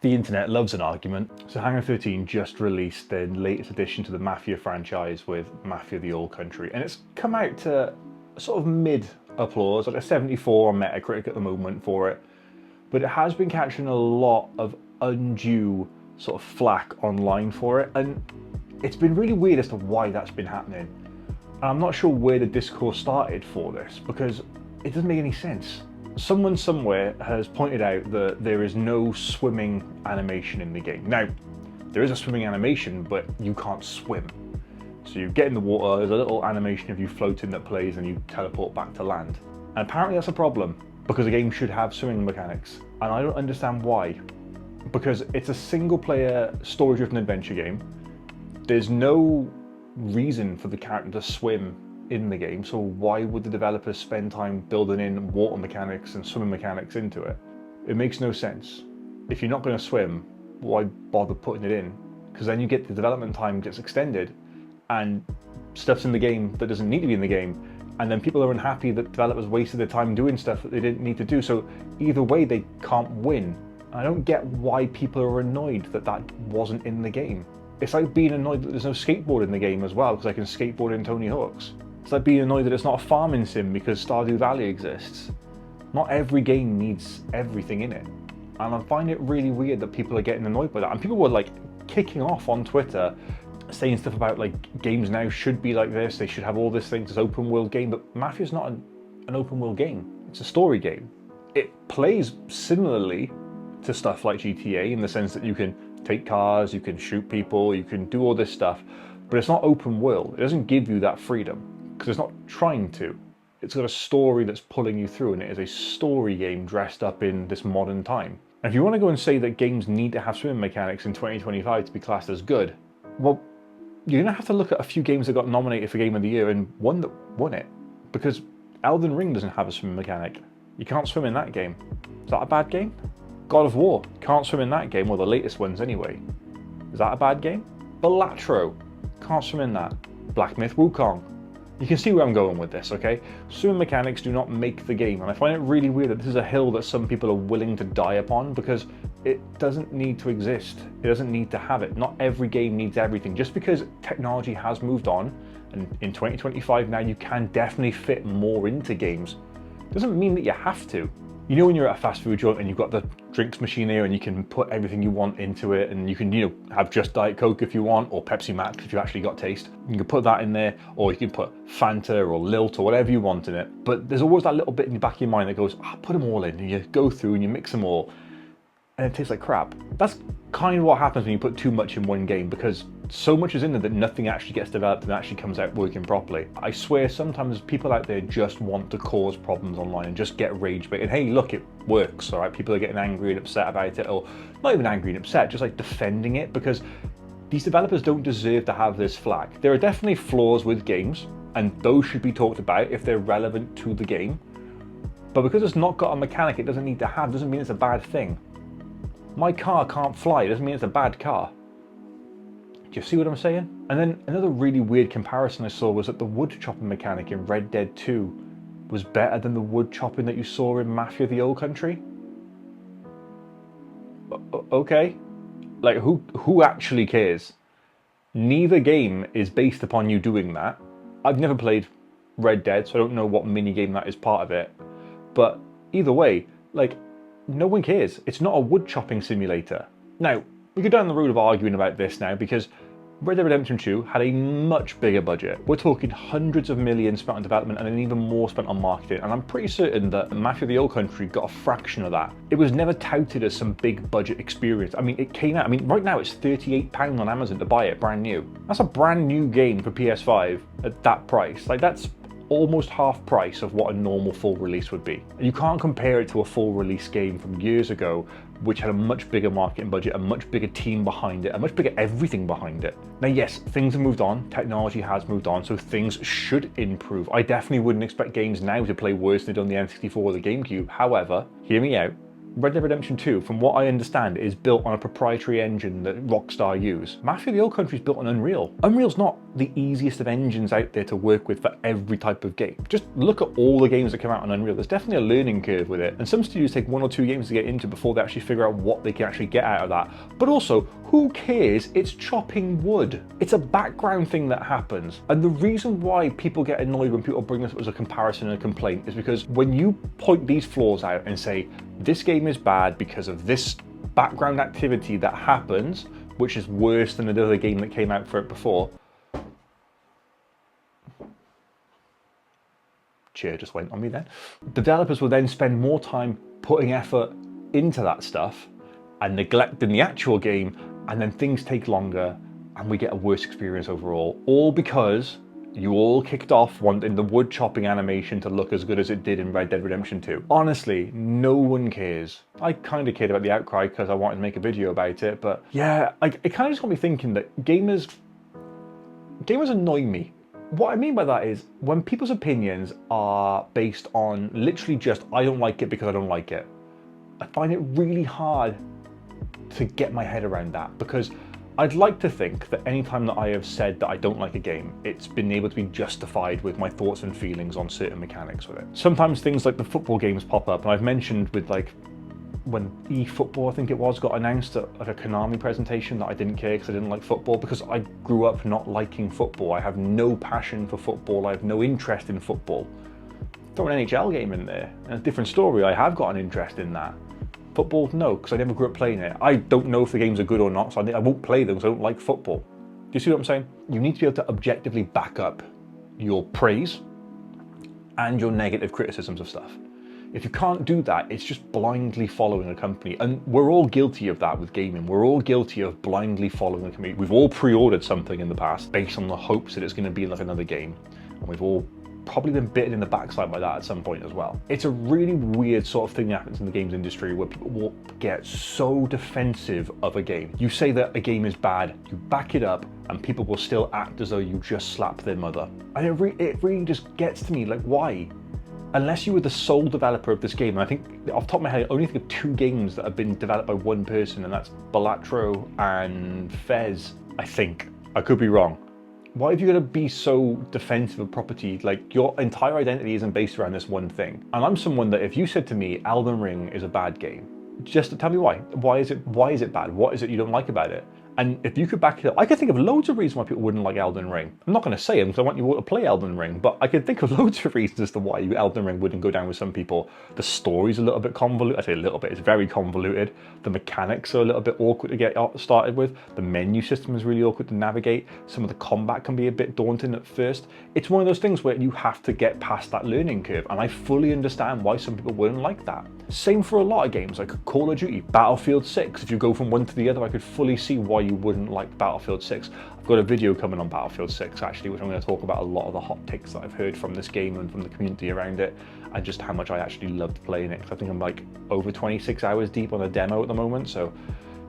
The internet loves an argument. So Hangar 13 just released their latest addition to the Mafia franchise with Mafia The Old Country, and it's come out to sort of mid applause, like a 74 on Metacritic at the moment for it. But it has been catching a lot of undue sort of flack online for it, and it's been really weird as to why that's been happening. And I'm not sure where the discourse started for this, because it doesn't make any sense. Someone somewhere has pointed out that there is no swimming animation in the game. Now, there is a swimming animation, but you can't swim. So you get in the water, there's a little animation of you floating that plays and you teleport back to land. And apparently that's a problem, because the game should have swimming mechanics. And I don't understand why. Because it's a single player story-driven adventure game. There's no reason for the character to swim in the game, so why would the developers spend time building in water mechanics and swimming mechanics into it? It makes no sense. If you're not going to swim, why bother putting it in? Because then you get the development time gets extended and stuff's in the game that doesn't need to be in the game, and then people are unhappy that developers wasted their time doing stuff that they didn't need to do. So either way, they can't win. I don't get why people are annoyed that that wasn't in the game. It's like being annoyed that there's no skateboard in the game as well, because I can skateboard in Tony Hawk's. It's like being annoyed that it's not a farming sim because Stardew Valley exists. Not every game needs everything in it. And I find it really weird that people are getting annoyed by that. And people were like kicking off on Twitter, saying stuff about like games now should be like this, they should have all this things, this open world game. But Mafia's not an open world game, it's a story game. It plays similarly to stuff like GTA in the sense that you can take cars, you can shoot people, you can do all this stuff, but it's not open world. It doesn't give you that freedom, because it's not trying to. It's got a story that's pulling you through, and it is a story game dressed up in this modern time. And if you want to go and say that games need to have swimming mechanics in 2025 to be classed as good, well, you're going to have to look at a few games that got nominated for Game of the Year and one that won it. Because Elden Ring doesn't have a swimming mechanic. You can't swim in that game. Is that a bad game? God of War, can't swim in that game, or the latest ones anyway. Is that a bad game? Balatro, can't swim in that. Black Myth Wukong. You can see where I'm going with this, okay? Swimming mechanics do not make the game, and I find it really weird that this is a hill that some people are willing to die upon, because it doesn't need to exist. It doesn't need to have it. Not every game needs everything. Just because technology has moved on, and in 2025 now you can definitely fit more into games, doesn't mean that you have to. You know when you're at a fast food joint and you've got the drinks machine there and you can put everything you want into it, and you can, you know, have just Diet Coke if you want, or Pepsi Max if you actually got taste. You can put that in there, or you can put Fanta or Lilt or whatever you want in it. But there's always that little bit in the back of your mind that goes, put them all in, and you go through and you mix them all, and it tastes like crap. That's kind of what happens when you put too much in one game, because so much is in there that nothing actually gets developed and actually comes out working properly. I swear sometimes people out there just want to cause problems online and just get rage bait. And hey, look, it works, all right? People are getting angry and upset about it, or not even angry and upset, just like defending it, because these developers don't deserve to have this flag. There are definitely flaws with games, and those should be talked about if they're relevant to the game. But because it's not got a mechanic it doesn't need to have, doesn't mean it's a bad thing. My car can't fly, it doesn't mean it's a bad car. Do you see what I'm saying? And then another really weird comparison I saw was that the wood chopping mechanic in Red Dead 2 was better than the wood chopping that you saw in Mafia The Old Country. Okay, like who actually cares? Neither game is based upon you doing that. I've never played Red Dead, so I don't know what mini game that is part of it. But either way, like, no one cares. It's not a wood chopping simulator. Now, we go down the road of arguing about this now, because Red Dead Redemption 2 had a much bigger budget. We're talking hundreds of millions spent on development and then even more spent on marketing, and I'm pretty certain that Mafia The Old Country got a fraction of that. It was never touted as some big budget experience. I mean, it came out, right now it's £38 on Amazon to buy it brand new. That's a brand new game for PS5 at that price. Like, that's almost half price of what a normal full release would be. And you can't compare it to a full release game from years ago, which had a much bigger marketing budget, a much bigger team behind it, a much bigger everything behind it. Now yes, things have moved on, technology has moved on, so things should improve. I definitely wouldn't expect games now to play worse than they did on the N64 or the GameCube. However, hear me out, Red Dead Redemption 2, from what I understand, is built on a proprietary engine that Rockstar use. Mafia The Old Country is built on Unreal. Unreal's not the easiest of engines out there to work with for every type of game. Just look at all the games that come out on Unreal. There's definitely a learning curve with it. And some studios take 1 or 2 games to get into before they actually figure out what they can actually get out of that. But also, who cares? It's chopping wood. It's a background thing that happens. And the reason why people get annoyed when people bring this up as a comparison and a complaint is because when you point these flaws out and say, this game is bad because of this background activity that happens, which is worse than another game that came out for it before. Chair just went on me then. Developers will then spend more time putting effort into that stuff and neglecting the actual game, and then things take longer and we get a worse experience overall, all because you all kicked off wanting the wood chopping animation to look as good as it did in Red Dead Redemption 2. Honestly, no one cares. I kind of cared about the outcry because I wanted to make a video about it, but yeah, it kind of just got me thinking that gamers annoy me. What I mean by that is when people's opinions are based on literally just, I don't like it because I don't like it. I find it really hard to get my head around that, because I'd like to think that any time that I have said that I don't like a game, it's been able to be justified with my thoughts and feelings on certain mechanics with it. Sometimes things like the football games pop up, and I've mentioned with like when eFootball, I think it was, got announced at like a Konami presentation that I didn't care because I didn't like football, because I grew up not liking football. I have no passion for football. I have no interest in football. Throw an NHL game in there, and a different story. I have got an interest in that. Football, no, because I never grew up playing it. I don't know if the games are good or not, so I won't play them because I don't like football. Do you see what I'm saying? You need to be able to objectively back up your praise and your negative criticisms of stuff. If you can't do that, it's just blindly following a company. And we're all guilty of that with gaming. We're all guilty of blindly following a company. We've all pre-ordered something in the past based on the hopes that it's going to be like another game. And we've all probably been bitten in the backside by that at some point as well. It's a really weird sort of thing that happens in the games industry where people will get so defensive of a game. You say that a game is bad, you back it up, and people will still act as though you just slapped their mother. And it really just gets to me, like, why? Unless you were the sole developer of this game, and I think off the top of my head, I only think of 2 games that have been developed by one person, and that's Balatro and Fez, I think. I could be wrong. Why have you got to be so defensive of property? Like, your entire identity isn't based around this one thing. And I'm someone that if you said to me, Elden Ring is a bad game, just tell me why. Why is it bad? What is it you don't like about it? And if you could back it up, I could think of loads of reasons why people wouldn't like Elden Ring. I'm not going to say them because I want you all to play Elden Ring, but I could think of loads of reasons as to why Elden Ring wouldn't go down with some people. The story's a little bit convoluted. I say a little bit, it's very convoluted. The mechanics are a little bit awkward to get started with. The menu system is really awkward to navigate. Some of the combat can be a bit daunting at first. It's one of those things where you have to get past that learning curve, and I fully understand why some people wouldn't like that. Same for a lot of games like Call of Duty, Battlefield 6. If you go from one to the other, I could fully see why you wouldn't like Battlefield 6. I've got a video coming on Battlefield 6 actually, which I'm going to talk about a lot of the hot takes that I've heard from this game and from the community around it, and just how much I actually loved playing it. I think I'm like over 26 hours deep on a demo at the moment, so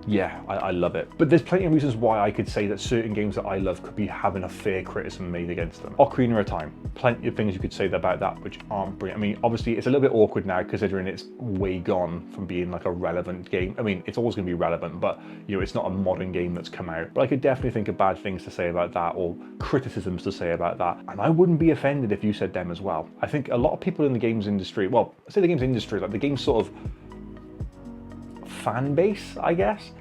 yeah, I love it. But there's plenty of reasons why I could say that certain games that I love could be having a fair criticism made against them. Ocarina of Time, plenty of things you could say about that which aren't brilliant. I mean, obviously it's a little bit awkward now considering it's way gone from being like a relevant game. I mean, it's always going to be relevant, but you know, it's not a modern game that's come out. But I could definitely think of bad things to say about that, or criticisms to say about that. And I wouldn't be offended if you said them as well. I think a lot of people in the games industry, well, I say the games industry, like the games sort of fan base, I guess,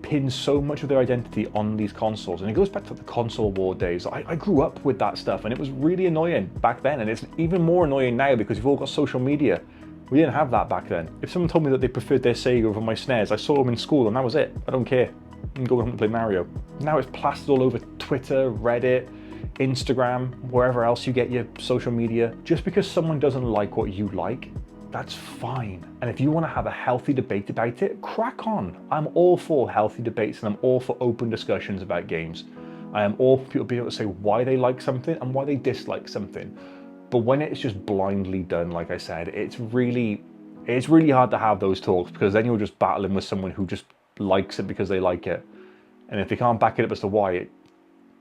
pin so much of their identity on these consoles. And it goes back to the console war days. I grew up with that stuff and it was really annoying back then, and it's even more annoying now because we've all got social media. We didn't have that back then. If someone told me that they preferred their Sega over my SNES, I saw them in school and that was it. I don't care. I can go home and play Mario. Now it's plastered all over Twitter, Reddit, Instagram, wherever else you get your social media. Just because someone doesn't like what you like, that's fine. And if you want to have a healthy debate about it, crack on. I'm all for healthy debates and I'm all for open discussions about games. I am all for people being able to say why they like something and why they dislike something. But when it's just blindly done, like I said, it's really hard to have those talks, because then you're just battling with someone who just likes it because they like it. And if they can't back it up as to why,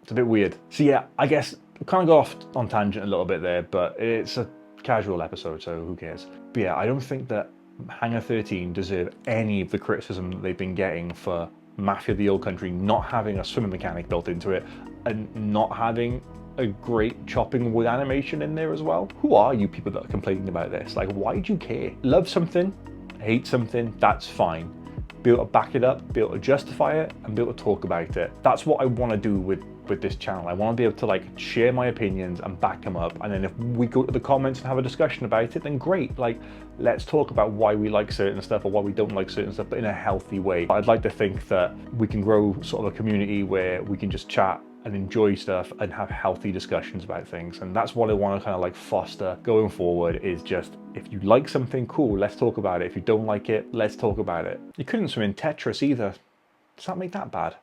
it's a bit weird. So yeah, I guess I kind of go off on tangent a little bit there, but it's a casual episode, so who cares? But yeah, I don't think that Hangar 13 deserve any of the criticism that they've been getting for Mafia The Old Country not having a swimming mechanic built into it and not having a great chopping wood animation in there as well. Who are you people that are complaining about this? Like, why do you care? Love something, hate something, that's fine. Be able to back it up, be able to justify it, and be able to talk about it. That's what I want to do with this channel. I want to be able to like share my opinions and back them up, and then if we go to the comments and have a discussion about it, then great. Like, let's talk about why we like certain stuff or why we don't like certain stuff, but in a healthy way. I'd like to think that we can grow sort of a community where we can just chat and enjoy stuff and have healthy discussions about things. And that's what I want to kind of like foster going forward, is just, if you like something, cool, let's talk about it. If you don't like it, let's talk about it. You couldn't swim in Tetris either. Does that make that bad?